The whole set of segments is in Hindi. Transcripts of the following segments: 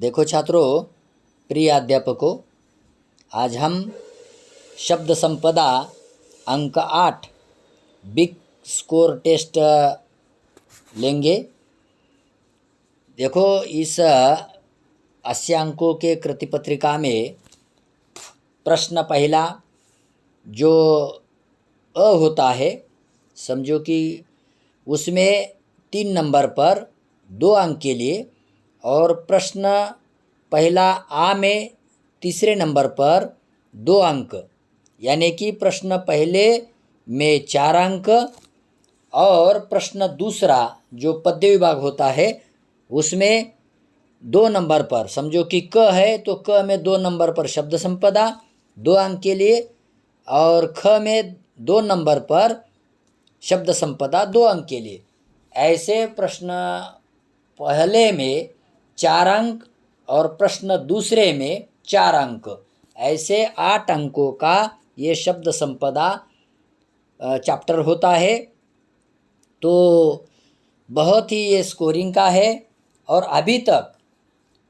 देखो छात्रों, प्रिय अध्यापकों, आज हम शब्द संपदा अंक 8 बिग स्कोर टेस्ट लेंगे। देखो, इस 80 अंकों के कृति पत्रिका में प्रश्न पहला जो होता है, समझो कि उसमें 3 नंबर पर 2 अंक के लिए, और प्रश्न पहला आ में तीसरे नंबर पर 2 अंक, यानी कि प्रश्न पहले में 4 अंक, और प्रश्न दूसरा जो पद्य विभाग होता है उसमें 2 नंबर पर, समझो कि क है तो क में 2 नंबर पर शब्द संपदा 2 अंक के लिए, और ख में 2 नंबर पर शब्द संपदा 2 अंक के लिए। ऐसे प्रश्न पहले में 4 अंक और प्रश्न दूसरे में 4 अंक, ऐसे 8 अंकों का ये शब्द संपदा चैप्टर होता है। तो बहुत ही ये स्कोरिंग का है, और अभी तक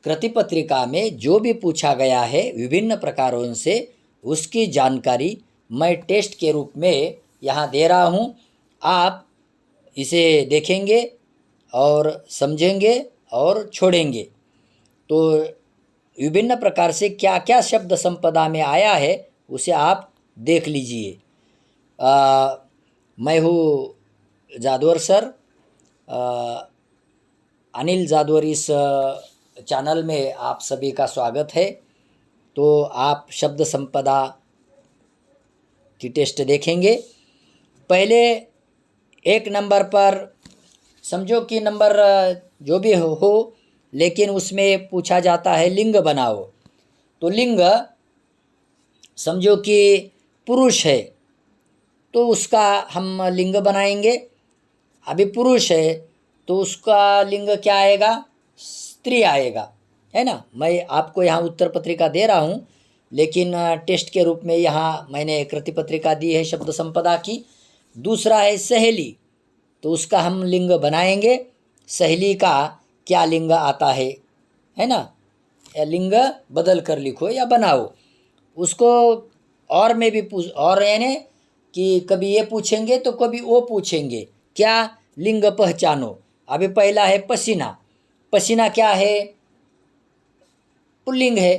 कृति पत्रिका में जो भी पूछा गया है विभिन्न प्रकारों से, उसकी जानकारी मैं टेस्ट के रूप में यहाँ दे रहा हूँ। आप इसे देखेंगे और समझेंगे और छोड़ेंगे। तो विभिन्न प्रकार से क्या क्या शब्द संपदा में आया है उसे आप देख लीजिए। मैं हूँ जादवर सर, अनिल जादवर। इस चैनल में आप सभी का स्वागत है। तो आप शब्द संपदा की टेस्ट देखेंगे। पहले 1 नंबर पर, समझो कि नंबर जो भी हो लेकिन उसमें पूछा जाता है लिंग बनाओ। तो लिंग समझो कि पुरुष है तो उसका हम लिंग बनाएंगे। अभी पुरुष है तो उसका लिंग क्या आएगा? स्त्री आएगा, है ना। मैं आपको यहाँ उत्तर पत्रिका दे रहा हूँ, लेकिन टेस्ट के रूप में यहाँ मैंने कृति पत्रिका दी है शब्द संपदा की। दूसरा है सहेली, तो उसका हम लिंग बनाएंगे। सहेली का क्या लिंग आता है ना। या लिंग बदल कर लिखो या बनाओ उसको। और में भी पूछ, और यानी कि कभी ये पूछेंगे तो कभी वो पूछेंगे, क्या लिंग पहचानो। अभी पहला है पसीना। पसीना क्या है? पुल्लिंग है।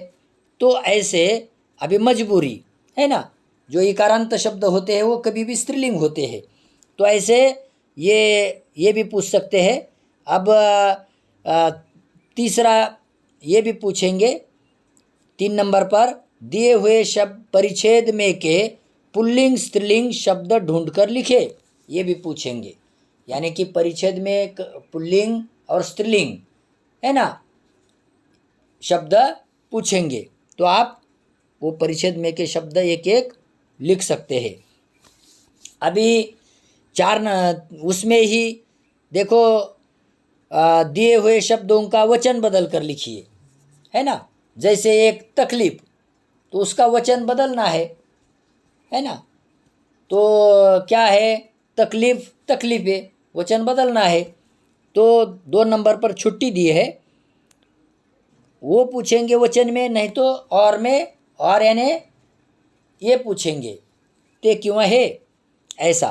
तो ऐसे अभी मजबूरी, है ना, जो इकारांत शब्द होते हैं वो कभी भी स्त्रीलिंग होते हैं। तो ऐसे ये भी पूछ सकते हैं। अब तीसरा ये भी पूछेंगे 3 नंबर पर, दिए हुए शब्द परिच्छेद में के पुल्लिंग स्त्रीलिंग शब्द ढूंढकर लिखे। ये भी पूछेंगे, यानी कि परिच्छेद में पुल्लिंग और स्त्रीलिंग, है ना, शब्द पूछेंगे। तो आप वो परिच्छेद में के शब्द एक एक लिख सकते हैं। अभी 4 उसमें ही देखो, दिए हुए शब्दों का वचन बदल कर लिखिए, है ना। जैसे एक तकलीफ, तो उसका वचन बदलना है ना। तो क्या है? तकलीफ, तकलीफ है, वचन बदलना है। तो 2 नंबर पर छुट्टी दी है, वो पूछेंगे वचन में, नहीं तो और में, और यानी ये पूछेंगे ते क्यों है, ऐसा।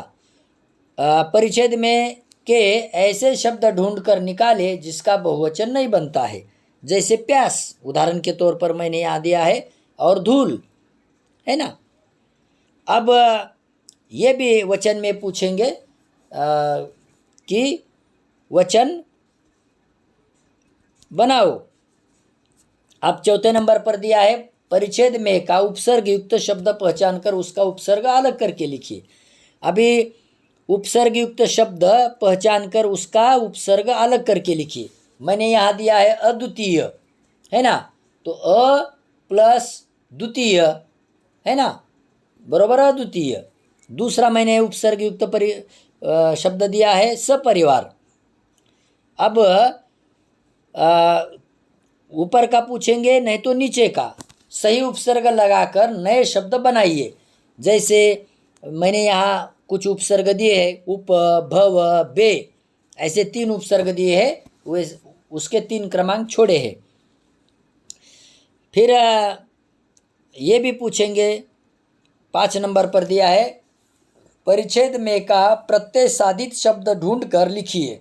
परिच्छेद में के ऐसे शब्द ढूंढ कर निकाले जिसका बहुवचन नहीं बनता है। जैसे प्यास, उदाहरण के तौर पर मैंने यहाँ दिया है, और धूल, है ना। अब ये भी वचन में पूछेंगे कि वचन बनाओ। अब 4 नंबर पर दिया है, परिच्छेद में का उपसर्ग युक्त शब्द पहचान कर उसका उपसर्ग अलग करके लिखिए। अभी उपसर्ग युक्त शब्द पहचान कर उसका उपसर्ग अलग करके लिखिए। मैंने यहाँ दिया है अद्वितीय, है ना। तो अ प्लस द्वितीय, है ना, बरोबर अद्वितीय। दूसरा मैंने उपसर्ग युक्त शब्द दिया है सपरिवार। अब ऊपर का पूछेंगे, नहीं तो नीचे का। सही उपसर्ग लगाकर नए शब्द बनाइए। जैसे मैंने यहाँ कुछ उपसर्ग दिए हैं, उप, भव, बे, ऐसे 3 उपसर्ग दिए हैं, वे उसके 3 क्रमांक छोड़े हैं। फिर ये भी पूछेंगे, 5 नंबर पर दिया है, परिच्छेद में का प्रत्यय साधित शब्द ढूंढ कर लिखिए।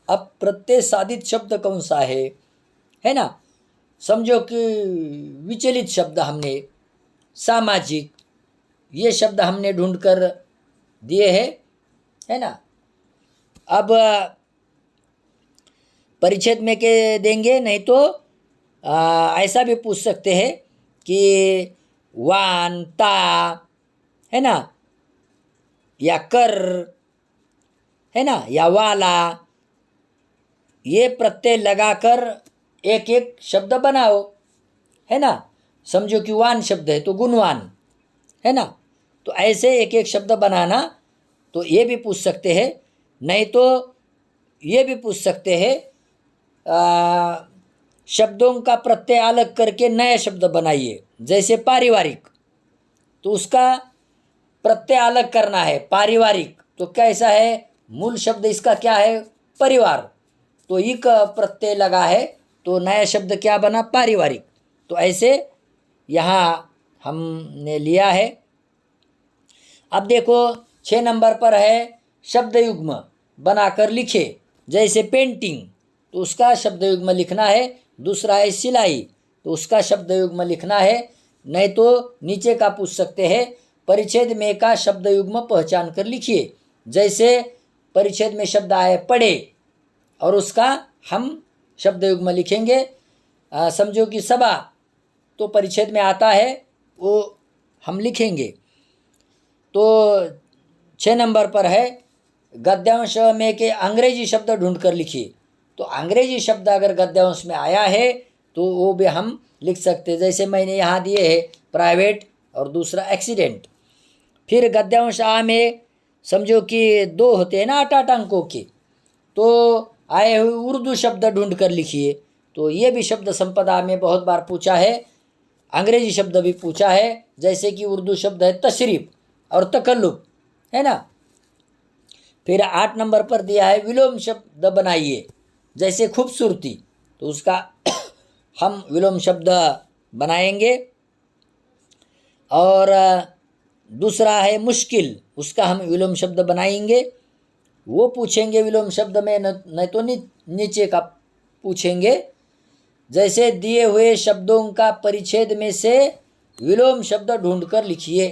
अब प्रत्यय साधित शब्द कौन सा है ना। समझो कि विचलित शब्द हमने, सामाजिक, ये शब्द हमने ढूंढ कर दिए हैं, है ना। अब परिच्छेद में के देंगे, नहीं तो ऐसा भी पूछ सकते हैं कि वान, ता, है ना, या कर, है ना, या वाला, ये प्रत्यय लगाकर एक एक शब्द बनाओ, है ना। समझो कि वान शब्द है तो गुणवान, है ना। तो ऐसे एक एक शब्द बनाना, तो ये भी पूछ सकते हैं। नहीं तो ये भी पूछ सकते हैं, शब्दों का प्रत्यय अलग करके नए शब्द बनाइए। जैसे पारिवारिक, तो उसका प्रत्यय अलग करना है। पारिवारिक तो कैसा है, मूल शब्द इसका क्या है, परिवार, तो इक प्रत्यय लगा है, तो नया शब्द क्या बना, पारिवारिक। तो ऐसे यहाँ हमने लिया है। अब देखो 6 नंबर पर है, शब्द युग्म बनाकर लिखे। जैसे पेंटिंग, तो उसका शब्द युग्म लिखना है। दूसरा है सिलाई, तो उसका शब्द युग्म लिखना है। नहीं तो नीचे का पूछ सकते हैं, परिच्छेद में का शब्द युग्म पहचान कर लिखिए। जैसे परिच्छेद में शब्द आए पढ़े, और उसका हम शब्द युग्म लिखेंगे। समझो कि सभा, तो परिच्छेद में आता है, वो हम लिखेंगे। तो 6 नंबर पर है, गद्यांश में के अंग्रेजी शब्द ढूंढ कर लिखिए। तो अंग्रेजी शब्द अगर गद्यांश में आया है तो वो भी हम लिख सकते हैं। जैसे मैंने यहाँ दिए है प्राइवेट और दूसरा एक्सीडेंट। फिर गद्यांश आ में समझो कि 2 होते हैं ना 8-8 अंकों के, तो आए हुए उर्दू शब्द ढूंढ कर लिखिए। तो ये भी शब्द संपदा में बहुत बार पूछा है। अंग्रेजी शब्द भी पूछा है, जैसे कि उर्दू शब्द है तशरीफ और तकल्लुफ, है ना। फिर 8 नंबर पर दिया है विलोम शब्द बनाइए। जैसे खूबसूरती, तो उसका हम विलोम शब्द बनाएंगे। और दूसरा है मुश्किल, उसका हम विलोम शब्द बनाएंगे। वो पूछेंगे विलोम शब्द में, नहीं तो नीचे का पूछेंगे। जैसे दिए हुए शब्दों का परिच्छेद में से विलोम शब्द ढूंढ कर लिखिए।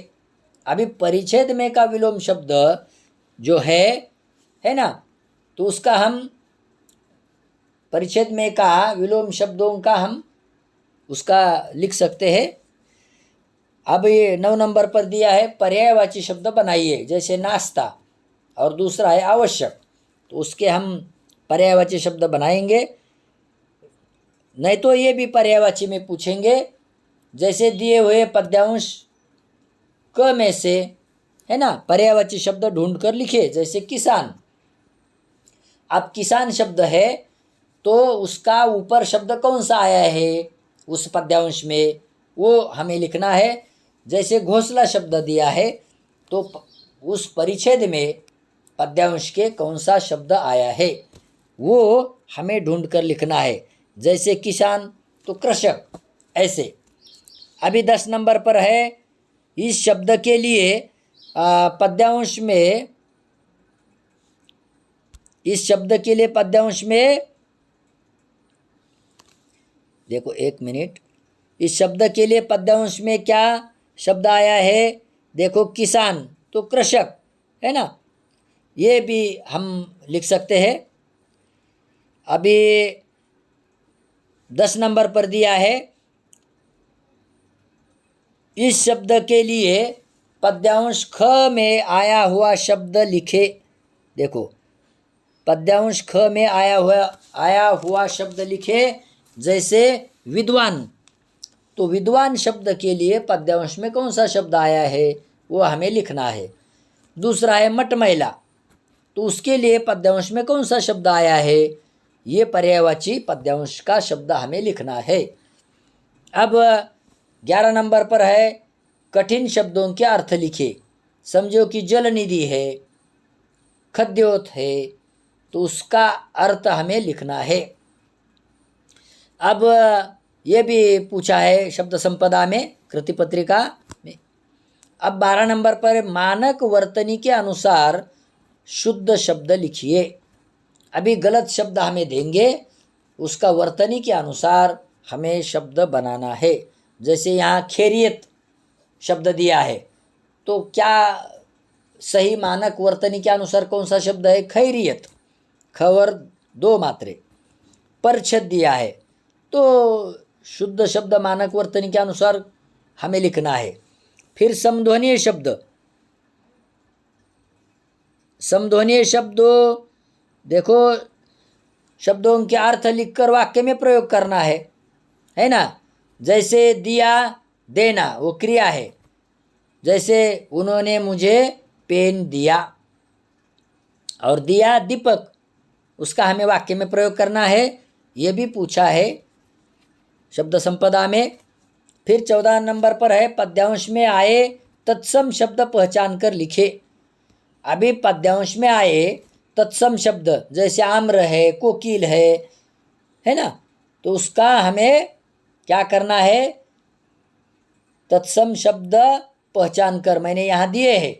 अभी परिच्छेद में का विलोम शब्द जो है ना, तो उसका हम परिच्छेद में का विलोम शब्दों का हम उसका लिख सकते हैं। अब ये 9 नंबर पर दिया है पर्यायवाची शब्द बनाइए। जैसे नाश्ता, और दूसरा है आवश्यक, तो उसके हम पर्यायवाची शब्द बनाएंगे। नहीं तो ये भी पर्यायवाची में पूछेंगे। जैसे दिए हुए पद्यांश क में से, है ना, पर्यायवाची शब्द ढूंढ कर लिखे। जैसे किसान, अब किसान शब्द है तो उसका ऊपर शब्द कौन सा आया है उस पद्यांश में, वो हमें लिखना है। जैसे घोंसला शब्द दिया है, तो उस परिच्छेद में पद्यांश के कौन सा शब्द आया है वो हमें ढूंढ कर लिखना है। जैसे किसान तो कृषक, ऐसे। अभी 10 नंबर पर है, इस शब्द के लिए पद्यांश में, इस शब्द के लिए पद्यांश में देखो 1 मिनट, इस शब्द के लिए पद्यांश में क्या शब्द आया है, देखो किसान तो कृषक, है ना, ये भी हम लिख सकते हैं। अभी 10 नंबर पर दिया है, इस शब्द के लिए पद्यांश ख में आया हुआ शब्द लिखे। देखो पद्यांश ख में आया हुआ शब्द लिखे। जैसे विद्वान, तो विद्वान शब्द के लिए पद्यांश में कौन सा शब्द आया है वो हमें लिखना है। दूसरा है मटमैला, तो उसके लिए पद्यांश में कौन सा शब्द आया है, ये पर्यायवाची पद्यांश का शब्द हमें लिखना है। अब 11 नंबर पर है, कठिन शब्दों के अर्थ लिखे। समझो कि जल निधि है, खद्योत है, तो उसका अर्थ हमें लिखना है। अब ये भी पूछा है शब्द संपदा में, कृति पत्रिका में। अब 12 नंबर पर मानक वर्तनी के अनुसार शुद्ध शब्द लिखिए। अभी गलत शब्द हमें देंगे, उसका वर्तनी के अनुसार हमें शब्द बनाना है। जैसे यहाँ खैरियत शब्द दिया है, तो क्या सही मानक वर्तनी के अनुसार कौन सा शब्द है? खैरियत, खबर 2 मात्रे। परछद दिया है, तो शुद्ध शब्द मानक वर्तनी के अनुसार हमें लिखना है। फिर समध्वनीय शब्द, समध्वनीय शब्दों देखो, शब्दों के अर्थ लिखकर वाक्य में प्रयोग करना है ना। जैसे दिया, देना, वो क्रिया है। जैसे उन्होंने मुझे पेन दिया, और दिया दीपक, उसका हमें वाक्य में प्रयोग करना है। ये भी पूछा है शब्द संपदा में। फिर 14 नंबर पर है पद्यांश में आए तत्सम शब्द पहचान कर लिखे। अभी पद्यांश में आए तत्सम शब्द जैसे आम्र है, कोकिल है ना, तो उसका हमें क्या करना है? तत्सम शब्द पहचान कर, मैंने यहाँ दिए हैं।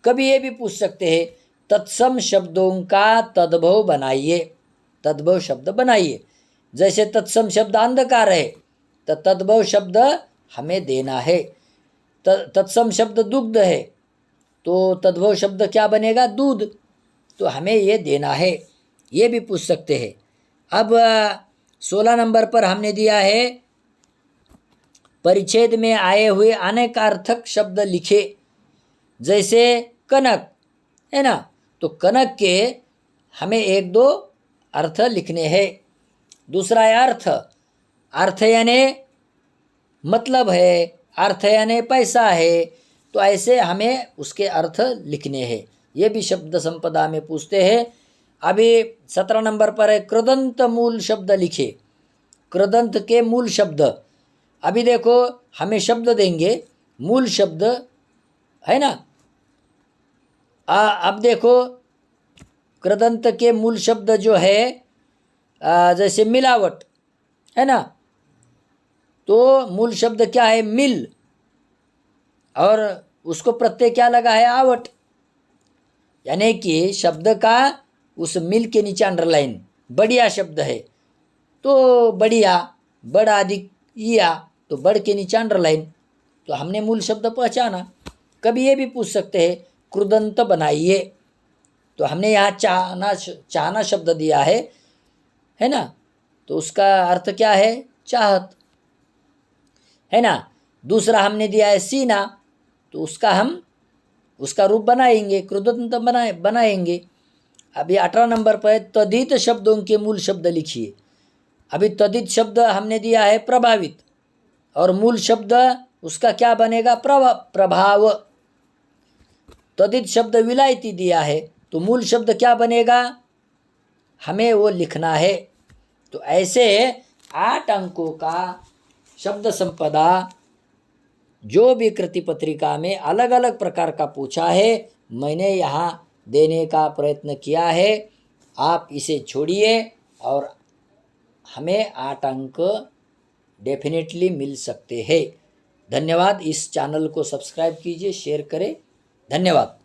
कभी ये भी पूछ सकते हैं तत्सम शब्दों का तद्भव बनाइए, तद्भव शब्द बनाइए। जैसे तत्सम शब्द अंधकार है, तो तद्भव शब्द हमें देना है। तत्सम शब्द दुग्ध है, तो तद्भव शब्द क्या बनेगा? दूध। तो हमें ये देना है, ये भी पूछ सकते हैं। अब 16 नंबर पर हमने दिया है परिच्छेद में आए हुए अनेकार्थक शब्द लिखे। जैसे कनक है ना, तो कनक के हमें 1-2 अर्थ लिखने हैं। दूसरा है अर्थ, अर्थ यानी मतलब है, अर्थ यानी पैसा है, तो ऐसे हमें उसके अर्थ लिखने हैं। ये भी शब्द संपदा में पूछते हैं। अभी 17 नंबर पर है कृदंत मूल शब्द लिखे। कृदंत के मूल शब्द, अभी देखो हमें शब्द देंगे, मूल शब्द है ना। अब देखो कृदंत के मूल शब्द जो है जैसे मिलावट है ना, तो मूल शब्द क्या है? मिल, और उसको प्रत्यय क्या लगा है? आवट। यानी कि शब्द का उस मिल के नीचे अंडरलाइन, बढ़िया शब्द है तो बढ़िया, बड़ आदि या, तो बड़ के नीचे अंडरलाइन, तो हमने मूल शब्द पहचाना। कभी ये भी पूछ सकते हैं कृदंत बनाइए, तो हमने यहाँ चाहना शब्द दिया है ना, तो उसका अर्थ क्या है? चाहत है ना। दूसरा हमने दिया है सीना, तो उसका रूप बनाएंगे, कृदंत बनाएंगे। अभी 18 नंबर पर तद्धित शब्दों के मूल शब्द लिखिए। अभी तद्धित शब्द हमने दिया है प्रभावित, और मूल शब्द उसका क्या बनेगा? प्रभाव। तद्धित शब्द विलायती दिया है, तो मूल शब्द क्या बनेगा? हमें वो लिखना है। तो ऐसे 8 अंकों का शब्द संपदा जो भी कृति पत्रिका में अलग अलग प्रकार का पूछा है, मैंने यहाँ देने का प्रयत्न किया है। आप इसे छोड़िए और हमें 8 अंक डेफिनेटली मिल सकते हैं। धन्यवाद। इस चैनल को सब्सक्राइब कीजिए, शेयर करें। धन्यवाद।